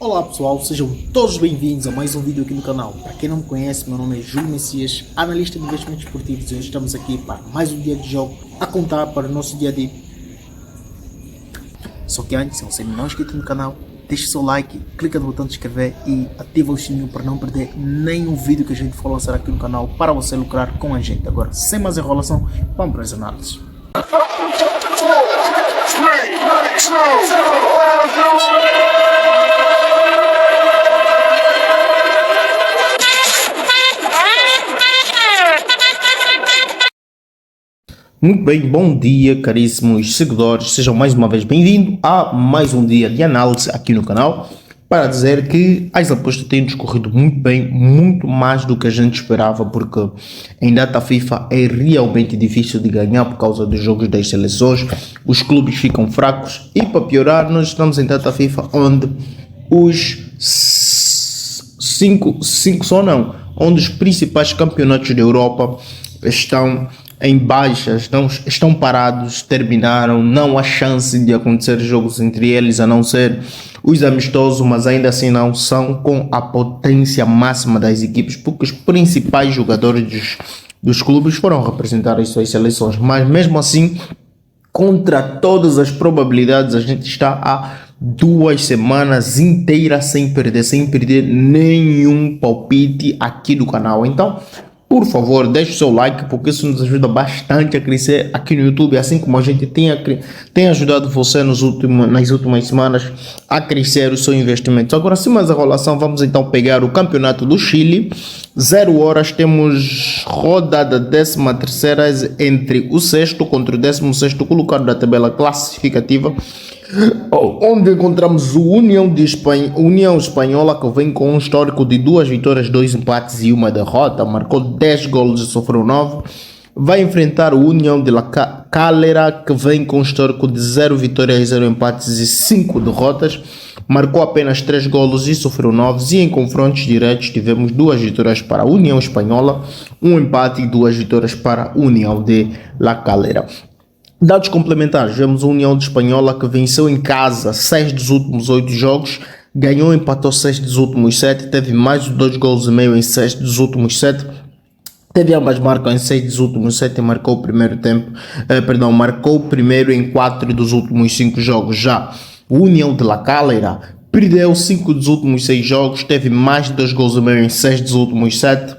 Olá pessoal, sejam todos bem-vindos a mais um vídeo aqui no canal. Para quem não me conhece, meu nome é Júlio Messias, analista de investimentos esportivos, e hoje estamos aqui para mais um dia de jogo a contar para o nosso dia de... Só que antes, se você não é inscrito no canal, deixe seu like, clica no botão de inscrever e ativa o sininho para não perder nenhum vídeo que a gente for lançar aqui no canal para você lucrar com a gente. Agora, sem mais enrolação, vamos para as análises. Muito bem, bom dia caríssimos seguidores, sejam mais uma vez bem-vindos a mais um dia de análise aqui no canal, para dizer que as apostas têm discorrido muito bem, muito mais do que a gente esperava, porque em data FIFA é realmente difícil de ganhar por causa dos jogos das seleções, os clubes ficam fracos e para piorar nós estamos em data FIFA onde os onde os principais campeonatos da Europa estão em baixas, estão parados, terminaram, não há chance de acontecer jogos entre eles, a não ser os amistosos, mas ainda assim não são com a potência máxima das equipes, porque os principais jogadores dos clubes foram representar as suas seleções, mas mesmo assim, contra todas as probabilidades, a gente está há 2 semanas inteiras sem perder nenhum palpite aqui do canal. Então, por favor, deixe o seu like, porque isso nos ajuda bastante a crescer aqui no YouTube, assim como a gente tem ajudado você nas últimas semanas a crescer o seu investimento. Agora, sem mais enrolação, vamos então pegar o campeonato do Chile. 0 horas, temos rodada 13ª entre o 6º contra o 16º colocado da tabela classificativa, onde encontramos o União Espanhola, que vem com um histórico de 2 vitórias, 2 empates e 1 derrota, marcou 10 golos e sofreu 9. Vai enfrentar o União de La Calera, que vem com um histórico de 0 vitórias, 0 empates e 5 derrotas, marcou apenas 3 golos e sofreu 9. E em confrontos diretos tivemos 2 vitórias para a União Espanhola, 1 empate e 2 vitórias para a União de La Calera. Dados complementares, vemos a União Espanhola que venceu em casa 6 dos últimos 8 jogos, ganhou e empatou 6 dos últimos 7, teve mais de 2 gols e meio em 6 dos últimos 7, teve ambas marcas em 6 dos últimos 7 e marcou o primeiro em 4 dos últimos 5 jogos. Já o União de La Calera perdeu 5 dos últimos 6 jogos, teve mais de 2 gols e meio em 6 dos últimos 7,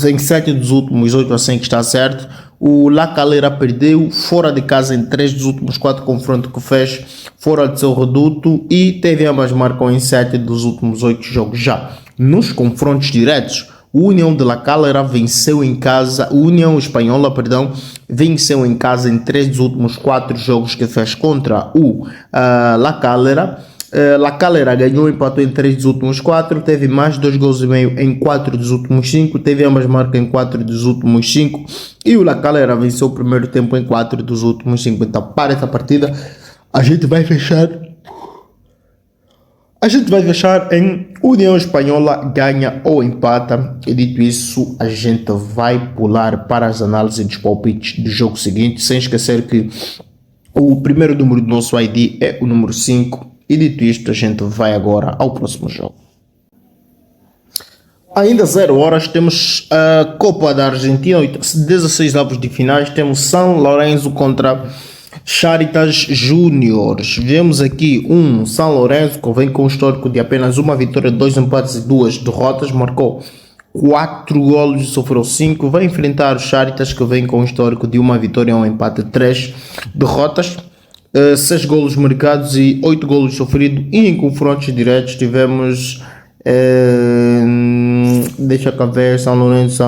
em 7 dos últimos 8, assim que está certo. O La Calera perdeu fora de casa em 3 dos últimos 4 confrontos que fez fora de seu reduto e teve ambas marcam em 7 dos últimos 8 jogos. Já nos confrontos diretos, o União de La Calera venceu em casa, a União Espanhola, venceu em casa em 3 dos últimos 4 jogos que fez contra o La Calera. La Calera ganhou e empatou em 3 dos últimos 4, teve mais de 2 gols e meio em 4 dos últimos 5, teve ambas marcas em 4 dos últimos 5 e o La Calera venceu o primeiro tempo em 4 dos últimos 5. Então, para essa partida, a gente vai fechar em União Espanhola ganha ou empata. E dito isso, a gente vai pular para as análises dos palpites do jogo seguinte, sem esquecer que o primeiro número do nosso ID é o número 5. E dito isto, a gente vai agora ao próximo jogo. Ainda 0 horas, temos a Copa da Argentina, 16 avos de finais, temos São Lourenço contra Charitas Júniores. Vemos aqui um São Lourenço que vem com um histórico de apenas 1 vitória, 2 empates e 2 derrotas, marcou 4 golos e sofreu 5. Vai enfrentar o Charitas, que vem com um histórico de 1 vitória, 1 empate e 3 derrotas. 6 golos marcados e 8 golos sofridos. E em confrontos diretos tivemos deixa cá ver, São Lourenço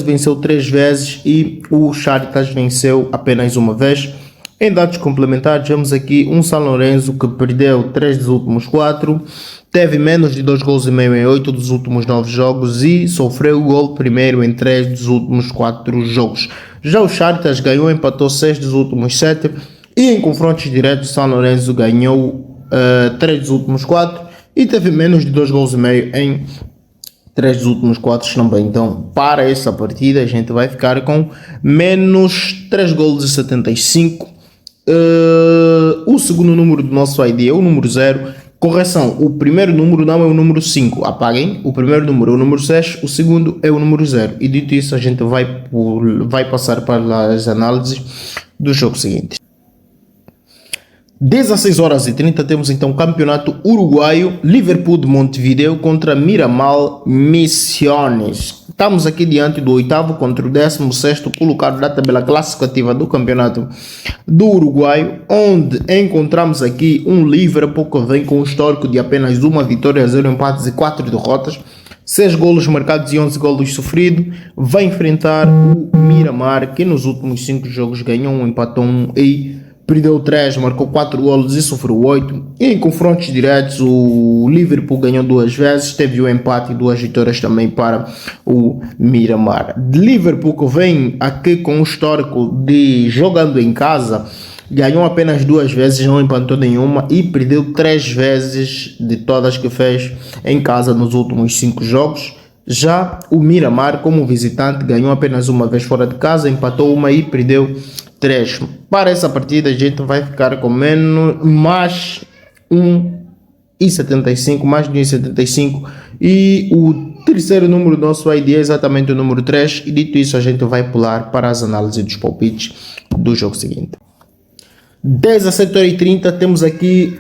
venceu 3 vezes e o Charitas venceu apenas 1 vez. Em dados complementares, vemos aqui um São Lourenço que perdeu 3 dos últimos 4, teve menos de 2 gols e meio em 8 dos últimos 9 jogos e sofreu o gol primeiro em 3 dos últimos 4 jogos. Já o Charitas ganhou e empatou 6 dos últimos 7 e em confrontos diretos São Lourenço ganhou 3 dos últimos 4 e teve menos de 2 gols e meio em 3 dos últimos 4 também. Então, para essa partida, a gente vai ficar com menos 3 gols e 75. O segundo número do nosso ID é o número 0, Correção, o primeiro número não é o número 5, apaguem. O primeiro número é o número 6, o segundo é o número 0. E dito isso, a gente vai passar para as análises do jogo seguinte. 16h30 temos então o campeonato uruguaio, Liverpool de Montevideo contra Miramar Misiones. Estamos aqui diante do oitavo contra o 16º colocado da tabela classificativa do campeonato do Uruguai, onde encontramos aqui um Liverpool que vem com um histórico de apenas uma vitória, 0 empates e 4 derrotas, 6 golos marcados e 11 golos sofridos. Vai enfrentar o Miramar, que nos últimos 5 jogos ganhou um, empatou 1 e perdeu 3, marcou 4 golos e sofreu 8. E em confrontos diretos, o Liverpool ganhou 2 vezes, teve o empate e 2 vitórias também para o Miramar. Liverpool, que vem aqui com um histórico de jogando em casa, ganhou apenas 2 vezes, não empatou nenhuma e perdeu 3 vezes de todas que fez em casa nos últimos 5 jogos. Já o Miramar, como visitante, ganhou apenas uma vez fora de casa, empatou uma e perdeu 3. Para essa partida a gente vai ficar com menos mais 1,75, mais de 1,75, e o terceiro número do nosso ID é exatamente o número 3. E dito isso, a gente vai pular para as análises dos palpites do jogo seguinte. 17h30 temos aqui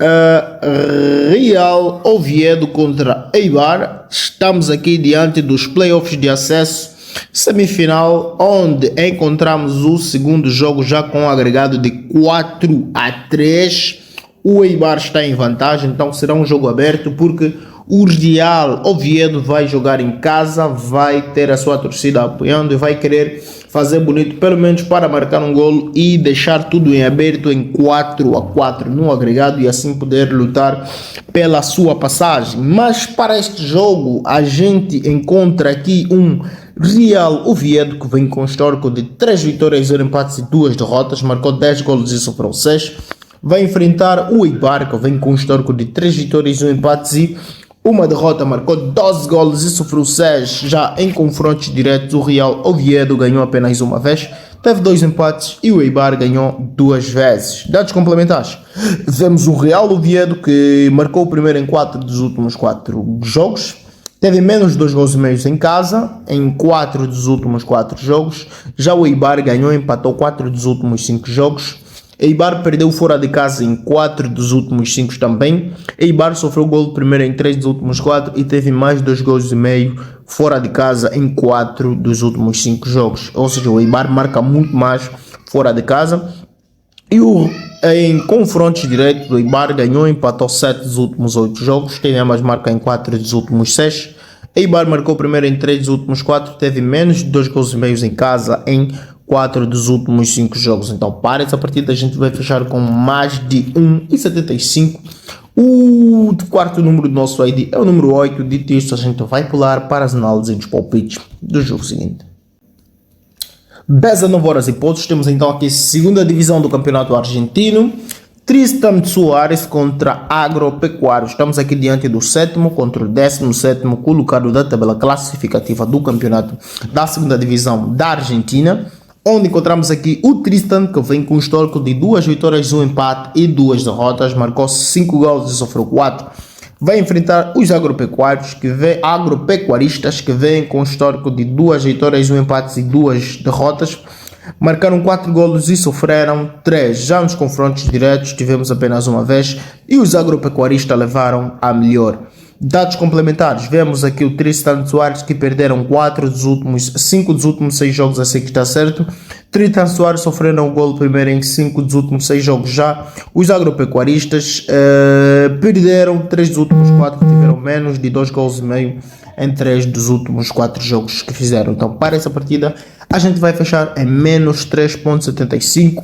Real Oviedo contra Eibar. Estamos aqui diante dos playoffs de acesso, semifinal, onde encontramos o segundo jogo já com um agregado de 4-3. O Eibar está em vantagem, então será um jogo aberto, porque o Real Oviedo vai jogar em casa, vai ter a sua torcida apoiando e vai querer fazer bonito, pelo menos para marcar um golo e deixar tudo em aberto em 4-4 no agregado, e assim poder lutar pela sua passagem. Mas para este jogo a gente encontra aqui um Real Oviedo que vem com histórico de 3 vitórias, 0 empates e 2 derrotas, marcou 10 golos e sofreu 6. Vai enfrentar o Eibar, que vem com histórico de 3 vitórias, 1 empate e 1 derrota, marcou 12 golos e sofreu 6. Já em confrontos diretos, o Real Oviedo ganhou apenas uma vez, teve 2 empates e o Eibar ganhou 2 vezes. Dados complementares: vemos o Real Oviedo que marcou o primeiro em 4 dos últimos 4 jogos, teve menos de 2 gols e meio em casa em 4 dos últimos 4 jogos. Já o Eibar ganhou e empatou 4 dos últimos 5 jogos. Eibar perdeu fora de casa em 4 dos últimos 5 também. Eibar sofreu gol primeiro em 3 dos últimos 4 e teve mais 2 gols e meio fora de casa em 4 dos últimos 5 jogos. Ou seja, o Eibar marca muito mais fora de casa. E em confrontos diretos, o Eibar ganhou e empatou 7 dos últimos 8 jogos, teve a mais marca em 4 dos últimos 6. Eibar marcou primeiro em 3 dos últimos 4, teve menos de 2 gols e meio em casa em 4 dos últimos 5 jogos. Então, para essa partida, a gente vai fechar com mais de 1,75. O quarto número do nosso ID é o número 8. Dito isto, a gente vai pular para as análises dos palpites do jogo seguinte. 19h e poucos, temos então aqui a segunda divisão do campeonato argentino. Tristan Suárez contra Agropecuário. Estamos aqui diante do 7º contra o 17º colocado da tabela classificativa do campeonato da segunda divisão da Argentina, onde encontramos aqui o Tristan, que vem com um histórico de 2 vitórias, 1 empate e 2 derrotas, marcou 5 gols e sofreu 4. Vai enfrentar os agropecuaristas, que vêm com um histórico de 2 vitórias, 1 empate e 2 derrotas, marcaram 4 golos e sofreram 3. Já nos confrontos diretos tivemos apenas uma vez e os agropecuaristas levaram a melhor. Dados complementares: vemos aqui o Tristan Suárez, que perderam 5 dos últimos 6 jogos, assim que está certo. Tristan Suárez sofreram o gol primeiro em 5 dos últimos 6 jogos. Já os agropecuaristas perderam 3 dos últimos 4, que tiveram menos de 2 gols e meio em 3 dos últimos 4 jogos que fizeram. Então, para essa partida, a gente vai fechar em menos 3,75.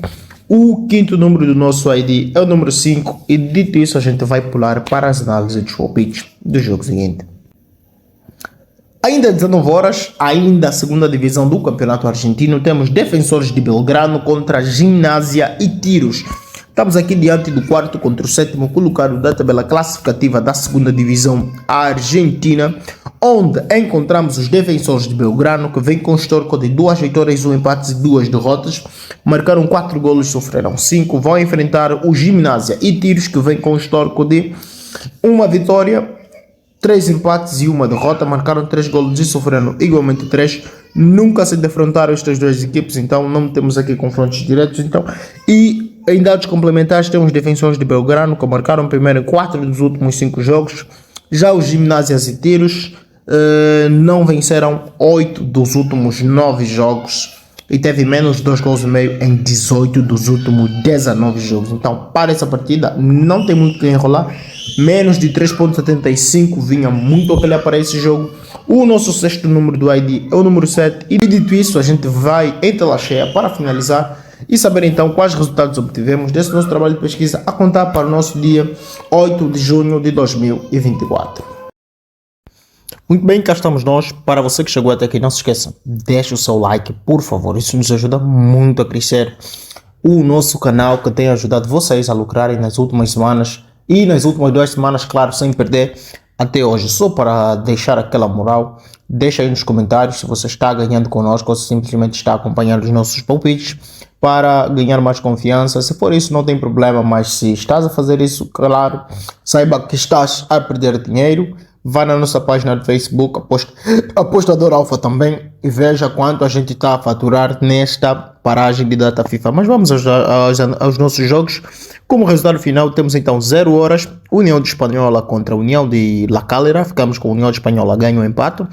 O quinto número do nosso ID é o número 5. E dito isso, a gente vai pular para as análises dos palpites do jogo seguinte. Ainda às 19 horas, ainda a segunda divisão do campeonato argentino, temos Defensores de Belgrano contra Gimnasia e Tiros. Estamos aqui diante do 4º contra o 7º colocado da tabela classificativa da segunda divisão argentina, onde encontramos os Defensores de Belgrano, que vem com histórico de 2 vitórias, 1 empate e 2 derrotas, marcaram 4 golos e sofreram 5. Vão enfrentar o Gimnasia e Tiros, que vem com histórico de Uma vitória, 3 empates e uma derrota, marcaram 3 golos e sofreram igualmente 3. Nunca se defrontaram estas duas equipes, então não temos aqui confrontos diretos. Então, e em dados complementares temos os Defensores de Belgrano, que marcaram primeiro em 4 dos últimos 5 jogos. Já os Gimnásias e Tiros não venceram 8 dos últimos 9 jogos e teve menos de 2 gols e meio em 18 dos últimos 19 jogos. Então, para essa partida, não tem muito que enrolar. Menos de 3.75 vinha muito a calhar para esse jogo. O nosso sexto número do ID é o número 7. E dito isso, a gente vai em tela cheia para finalizar e saber então quais resultados obtivemos desse nosso trabalho de pesquisa a contar para o nosso dia 8 de junho de 2024. Muito bem, cá estamos nós. Para você que chegou até aqui, não se esqueça, deixe o seu like, por favor. Isso nos ajuda muito a crescer o nosso canal, que tem ajudado vocês a lucrarem nas últimas semanas e nas últimas 2 semanas, claro, sem perder até hoje. Só para deixar aquela moral, deixa aí nos comentários se você está ganhando conosco ou se simplesmente está acompanhando os nossos palpites para ganhar mais confiança. Se for isso, não tem problema, mas se estás a fazer isso, claro, saiba que estás a perder dinheiro. Vá na nossa página do Facebook, Apostador Alfa também, e veja quanto a gente está a faturar nesta paragem de data FIFA. Mas vamos aos nossos jogos. Como resultado final, temos então 0 horas, União de Espanhola contra a União de La Calera. Ficamos com a União de Espanhola, ganho o empate.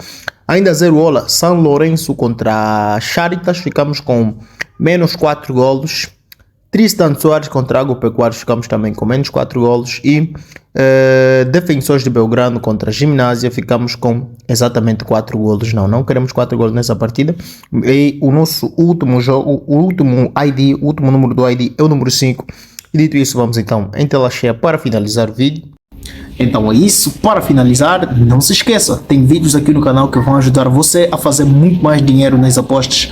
Ainda 0 horas, São Lourenço contra Charitas. Ficamos com menos 4 golos. Tristan Soares contra Agropecuários, ficamos também com menos 4 golos. E Defensores de Belgrano contra Gimnásia, ficamos com exatamente 4 golos. Não queremos 4 golos nessa partida. E o nosso último jogo, o último número do ID é o número 5. E dito isso, vamos então em tela cheia para finalizar o vídeo. Então é isso, para finalizar, não se esqueça, tem vídeos aqui no canal que vão ajudar você a fazer muito mais dinheiro nas apostas.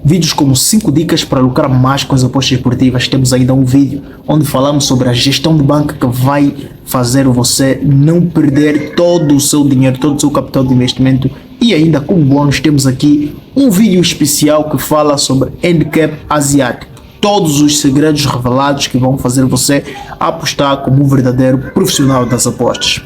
Vídeos como 5 dicas para lucrar mais com as apostas esportivas. Temos ainda um vídeo onde falamos sobre a gestão de banco que vai fazer você não perder todo o seu dinheiro, todo o seu capital de investimento. E ainda como bônus temos aqui um vídeo especial que fala sobre handicap asiático. Todos os segredos revelados que vão fazer você apostar como um verdadeiro profissional das apostas.